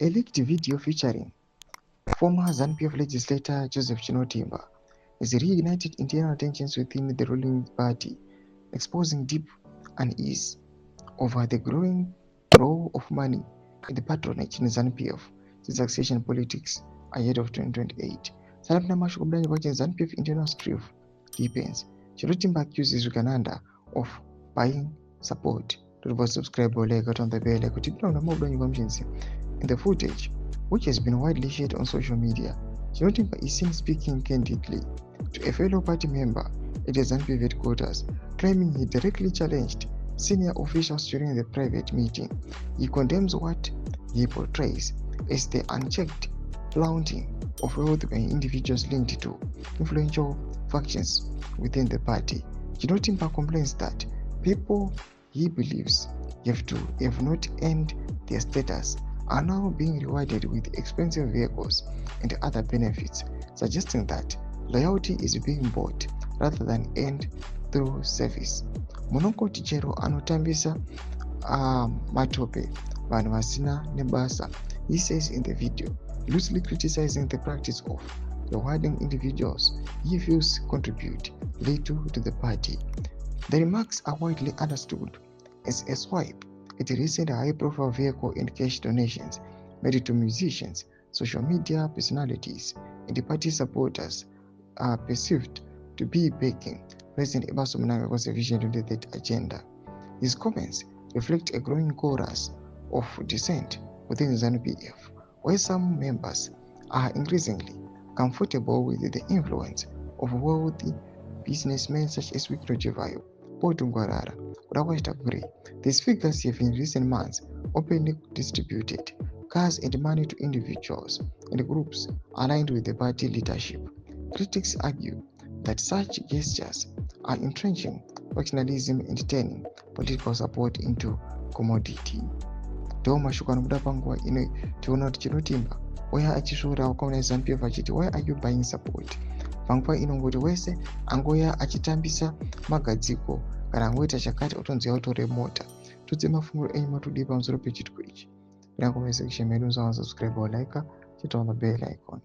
A leaked video featuring former ZANU-PF legislator Joseph Chinotimba has reignited internal tensions within the ruling party, exposing deep unease over the growing role of money in the patronage in ZANU-PF succession politics ahead of 2028. Sanapinamashu kubudani kwake ZANU-PF internal strife deepens. Chinotimba accuses Uganda of buying support. To subscribe or like on the bell in the footage, which has been widely shared on social media, Chinotimba is seen speaking candidly to a fellow party member at the ZANU-PF headquarters, claiming he directly challenged senior officials during the private meeting. He condemns what he portrays as the unchecked flaunting of wealth by individuals linked to influential factions within the party. Chinotimba complains that people he believes have not earned their status are now being rewarded with expensive vehicles and other benefits, suggesting that loyalty is being bought rather than earned through service. Munokoti chero anotambisa matope vanhu vasina nebasa, he says in the video, loosely criticizing the practice of rewarding individuals he feels contribute little to the party. The remarks are widely understood as a swipe at the recent high-profile vehicle and cash donations made to musicians, social media personalities, and the party supporters are perceived to be backing President Emmerson Mnangagwa's Vision 2030 agenda. His comments reflect a growing chorus of dissent within ZANU-PF, where some members are increasingly comfortable with the influence of wealthy businessmen such as YTSccc. These figures have in recent months openly distributed cars and money to individuals and groups aligned with the party leadership. Critics argue that such gestures are entrenching factionalism and turning political support into commodity. Doma shukano muda panguwa ino tiona kuti Chinotimba waya achisvora wakaona ZANU-PF achiti why are you buying support? Panguwa ino ngoti wese angoya achitambisa magadziko kana angoita chakati otonzi autore mota. Tudze mafunguro enyu matudi pamusoro pechitiko ichi. Mnangagwa section medu subscribe or like, hit on the bell icon.